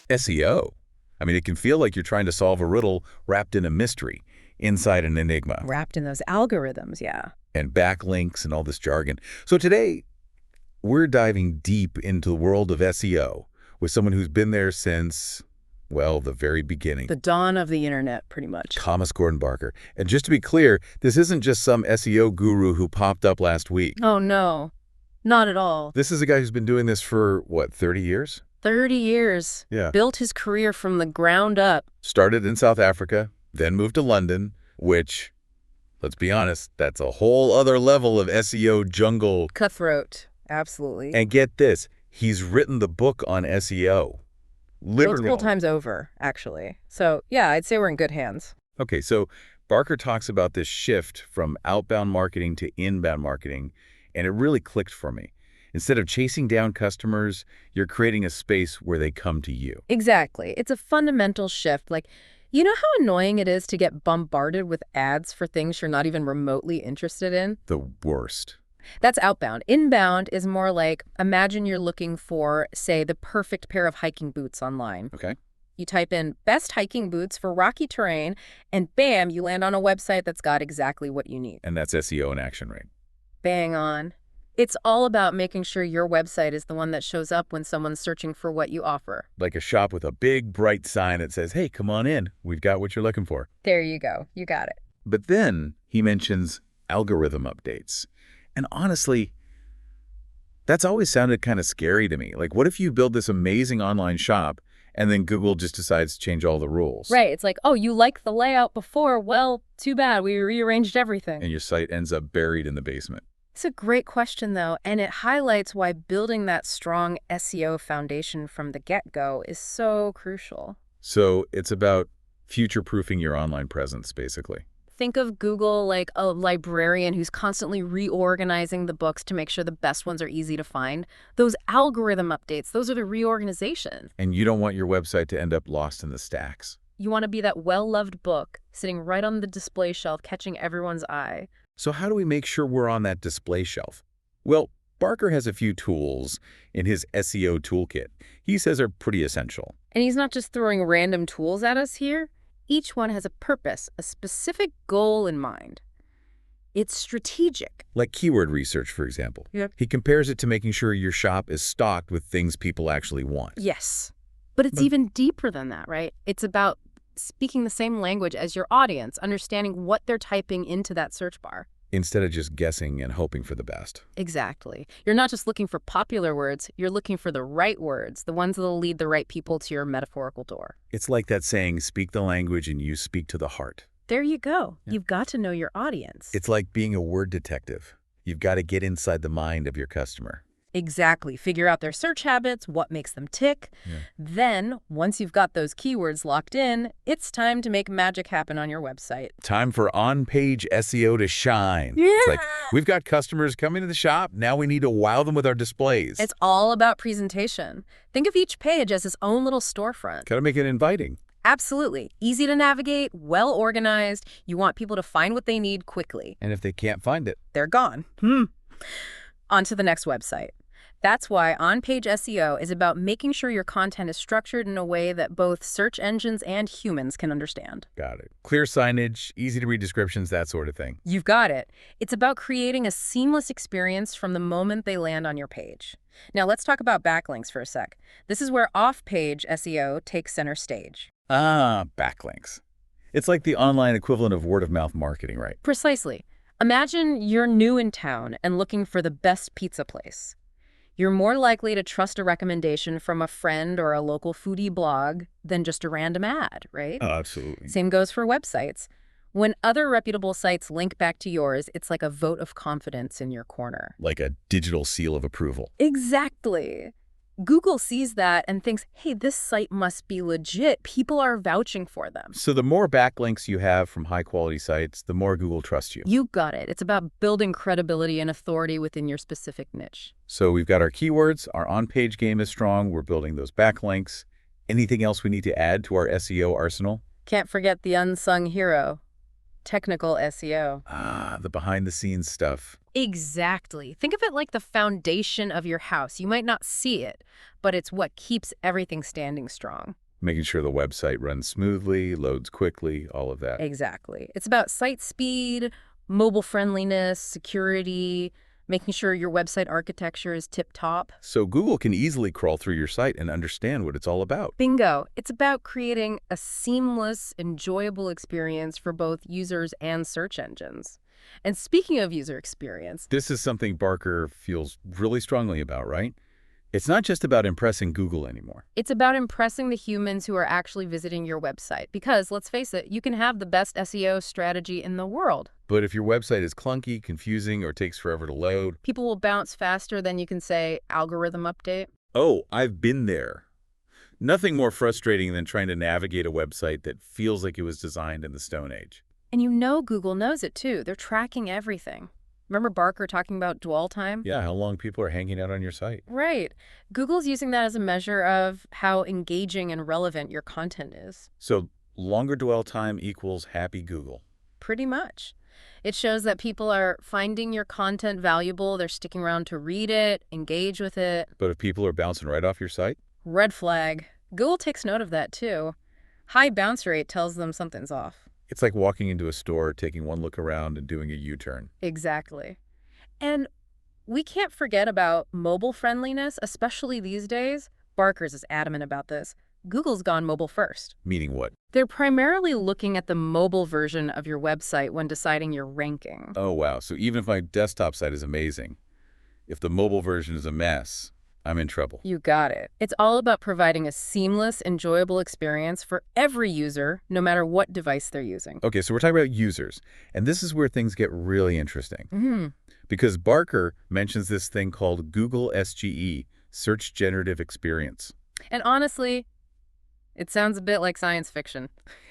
SEO. I mean, it can feel like you're trying to solve a riddle wrapped in a mystery, inside an enigma, Wrapped in those algorithms, yeah. and backlinks and all this jargon. So today, we're diving deep into the world of SEO with someone who's been there since, well, the very beginning. The dawn of the internet, pretty much. Thomas Gordon Barker. And just to be clear, this isn't just some SEO guru who popped up last week. Oh, no. Not at all. This is a guy who's been doing this for, what, 30 years? 30 years. Yeah. Built his career from the ground up. Started in South Africa, then moved to London, which, let's be honest, that's a whole other level of SEO jungle. Cutthroat. Absolutely. And get this, he's written the book on SEO. Multiple times over, actually. So, yeah, I'd say we're in good hands. Okay, so Barker talks about this shift from outbound marketing to inbound marketing, and it really clicked for me. Instead of chasing down customers, you're creating a space where they come to you. Exactly. It's a fundamental shift. Like, you know how annoying it is to get bombarded with ads for things you're not even remotely interested in? The worst. That's outbound. Inbound is more like, imagine you're looking for, say, the perfect pair of hiking boots online. Okay. You type in best hiking boots for rocky terrain, and bam, you land on a website that's got exactly what you need. And that's SEO in action, right? Bang on. It's all about making sure your website is the one that shows up when someone's searching for what you offer. Like a shop with a big, bright sign that says, hey, come on in. We've got what you're looking for. There you go. You got it. But then he mentions algorithm updates. And honestly, that's always sounded kind of scary to me. Like, what if you build this amazing online shop and then Google just decides to change all the rules? Right. It's like, oh, you liked the layout before. Well, too bad. We rearranged everything. And your site ends up buried in the basement. It's a great question, though, and it highlights why building that strong SEO foundation from the get-go is so crucial. So it's about future-proofing your online presence, basically. Think of Google like a librarian who's constantly reorganizing the books to make sure the best ones are easy to find. Those algorithm updates, those are the reorganization. And you don't want your website to end up lost in the stacks. You want to be that well-loved book sitting right on the display shelf, catching everyone's eye. So how do we make sure we're on that display shelf? Well, Barker has a few tools in his SEO toolkit he says are pretty essential. And he's not just throwing random tools at us here. Each one has a purpose, a specific goal in mind. It's strategic. Like keyword research, for example. Yep. He compares it to making sure your shop is stocked with things people actually want. Yes. But it's even deeper than that, right? It's about speaking the same language as your audience, understanding what they're typing into that search bar. Instead of just guessing and hoping for the best. Exactly. You're not just looking for popular words, you're looking for the right words, the ones that'll lead the right people to your metaphorical door. It's like that saying, speak the language and you speak to the heart. There you go. Yeah. You've got to know your audience. It's like being a word detective. You've got to get inside the mind of your customer. Exactly. Figure out their search habits, what makes them tick. Yeah. Then, once you've got those keywords locked in, it's time to make magic happen on your website. Time for on-page SEO to shine. Yeah. It's like, we've got customers coming to the shop. Now we need to wow them with our displays. It's all about presentation. Think of each page as its own little storefront. Got to make it inviting. Absolutely. Easy to navigate, well organized. You want people to find what they need quickly. And if they can't find it, They're gone. On to the next website. That's why on-page SEO is about making sure your content is structured in a way that both search engines and humans can understand. got it. Clear signage, easy to read descriptions, that sort of thing. You've got it. It's about creating a seamless experience from the moment they land on your page. Now let's talk about backlinks for a sec. This is where off-page SEO takes center stage. Ah, backlinks. It's like the online equivalent of word-of-mouth marketing, right? Precisely. Imagine you're new in town and looking for the best pizza place. You're more likely to trust a recommendation from a friend or a local foodie blog than just a random ad, right? Oh, absolutely. Same goes for websites. When other reputable sites link back to yours, it's like a vote of confidence in your corner. Like a digital seal of approval. Exactly. Google sees that and thinks, hey, this site must be legit. People are vouching for them. So the more backlinks you have from high-quality sites, the more Google trusts you. You got it. It's about building credibility and authority within your specific niche. So we've got our keywords, our on-page game is strong, we're building those backlinks. Anything else we need to add to our SEO arsenal? Can't forget the unsung hero, technical SEO. Ah, the behind-the-scenes stuff. Exactly. Think of it like the foundation of your house. You might not see it, but it's what keeps everything standing strong. Making sure the website runs smoothly, loads quickly, all of that. Exactly. It's about site speed, mobile friendliness, security, making sure your website architecture is tip-top. So Google can easily crawl through your site and understand what it's all about. Bingo. It's about creating a seamless, enjoyable experience for both users and search engines. And speaking of user experience, This is something Barker feels really strongly about, right? It's not just about impressing Google anymore. it's about impressing the humans who are actually visiting your website. Because, let's face it, you can have the best SEO strategy in the world. But if your website is clunky, confusing, or takes forever to load, People will bounce faster than you can say algorithm update. oh, I've been there. Nothing more frustrating than trying to navigate a website that feels like it was designed in the Stone Age. And you know Google knows it too. They're tracking everything. Remember Barker talking about dwell time? Yeah, how long people are hanging out on your site. Right. Google's using that as a measure of how engaging and relevant your content is. So longer dwell time equals happy Google. Pretty much. It shows that people are finding your content valuable, they're sticking around to read it, engage with it. But if people are bouncing right off your site, Red flag. Google takes note of that too. High bounce rate tells them something's off. it's like walking into a store, taking one look around, and doing a U-turn. Exactly. And we can't forget about mobile friendliness, especially these days. Barker's is adamant about this. Google's gone mobile first. Meaning what? They're primarily looking at the mobile version of your website when deciding your ranking. Oh, wow. So even if my desktop site is amazing, if the mobile version is a mess, I'm in trouble. You got it. It's all about providing a seamless, enjoyable experience for every user, no matter what device they're using. Okay, so we're talking about users. And this is where things get really interesting. Because Barker mentions this thing called Google SGE, Search Generative Experience. And honestly, it sounds a bit like science fiction.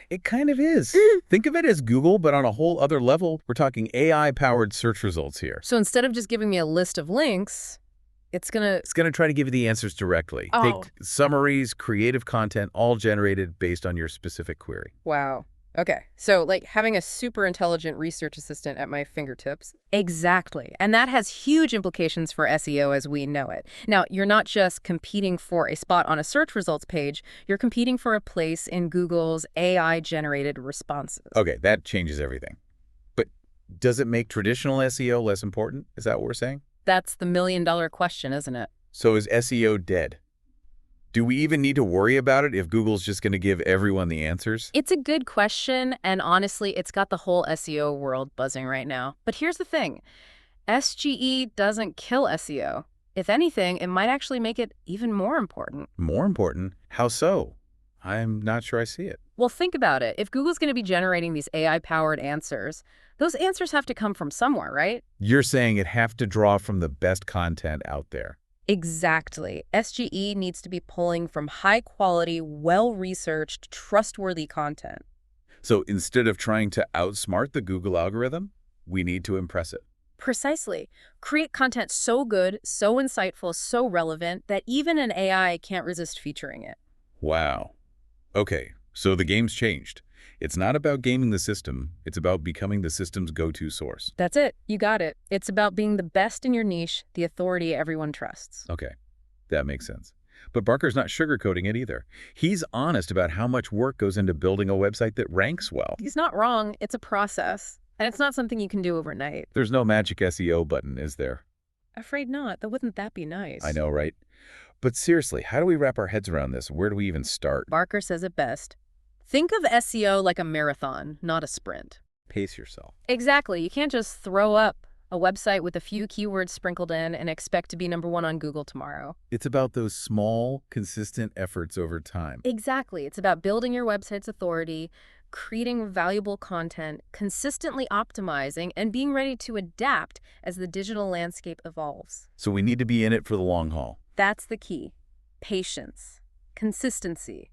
It kind of is. Think of it as Google, but on a whole other level. We're talking AI-powered search results here. So instead of just giving me a list of links, it's going to... It's going to try to give you the answers directly. Oh. Take summaries, creative content, all generated based on your specific query. Wow. Okay. So like having a super intelligent research assistant at my fingertips. Exactly. And that has huge implications for SEO as we know it. Now, you're not just competing for a spot on a search results page, you're competing for a place in Google's AI-generated responses. Okay, that changes everything. But does it make traditional SEO less important? Is that what we're saying? That's the million-dollar question, isn't it? So is SEO dead? Do we even need to worry about it if Google's just going to give everyone the answers? It's a good question, and honestly, it's got the whole SEO world buzzing right now. But here's the thing. SGE doesn't kill SEO. If anything, it might actually make it even more important. More important? How so? I'm not sure I see it. Well, think about it. If Google's going to be generating these AI-powered answers, those answers have to come from somewhere, right? You're saying it have to draw from the best content out there. Exactly. SGE needs to be pulling from high-quality, well-researched, trustworthy content. So instead of trying to outsmart the Google algorithm, we need to impress it. Precisely. Create content so good, so insightful, so relevant that even an AI can't resist featuring it. Wow. Okay, so the game's changed. It's not about gaming the system. It's about becoming the system's go-to source. That's it. You got it. It's about being the best in your niche, the authority everyone trusts. Okay, that makes sense. But Barker's not sugarcoating it either. He's honest about how much work goes into building a website that ranks well. He's not wrong. It's a process. And it's not something you can do overnight. There's no magic SEO button, is there? Afraid not. Though wouldn't that be nice? I know, right? But seriously, how do we wrap our heads around this? Where do we even start? Barker says it best. Think of SEO like a marathon, not a sprint. Pace yourself. Exactly. You can't just throw up a website with a few keywords sprinkled in and expect to be #1 on Google tomorrow. It's about those small, consistent efforts over time. Exactly. It's about building your website's authority, creating valuable content, consistently optimizing, and being ready to adapt as the digital landscape evolves. So we need to be in it for the long haul. That's the key. Patience, consistency,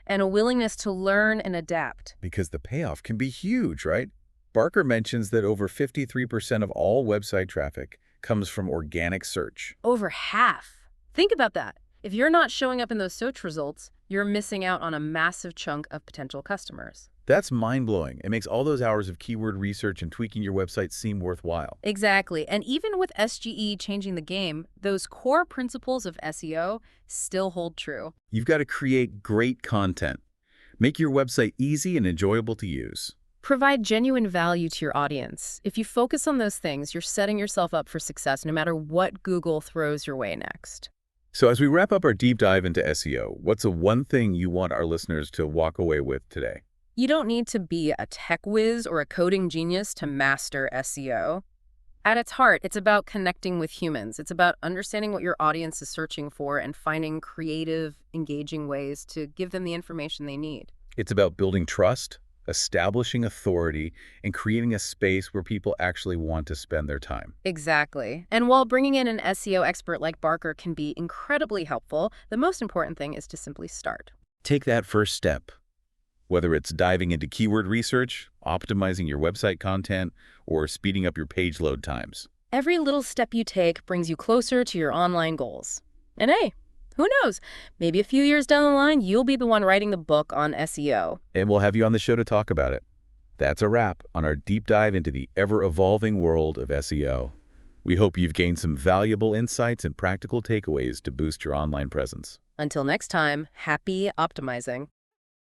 and a willingness to learn and adapt. Because the payoff can be huge, right? Barker mentions that over 53% of all website traffic comes from organic search. Over half. Think about that. If you're not showing up in those search results, you're missing out on a massive chunk of potential customers. That's mind-blowing. It makes all those hours of keyword research and tweaking your website seem worthwhile. Exactly. And even with SGE changing the game, those core principles of SEO still hold true. You've got to create great content. Make your website easy and enjoyable to use. Provide genuine value to your audience. If you focus on those things, you're setting yourself up for success no matter what Google throws your way next. So as we wrap up our deep dive into SEO, what's the one thing you want our listeners to walk away with today? You don't need to be a tech whiz or a coding genius to master SEO. At its heart, it's about connecting with humans. It's about understanding what your audience is searching for and finding creative, engaging ways to give them the information they need. It's about building trust, establishing authority, and creating a space where people actually want to spend their time. Exactly. And while bringing in an SEO expert like Barker can be incredibly helpful, the most important thing is to simply start. Take that first step. Whether it's diving into keyword research, optimizing your website content, or speeding up your page load times. Every little step you take brings you closer to your online goals. And hey, who knows? Maybe a few years down the line, you'll be the one writing the book on SEO. And we'll have you on the show to talk about it. That's a wrap on our deep dive into the ever-evolving world of SEO. We hope you've gained some valuable insights and practical takeaways to boost your online presence. Until next time, happy optimizing.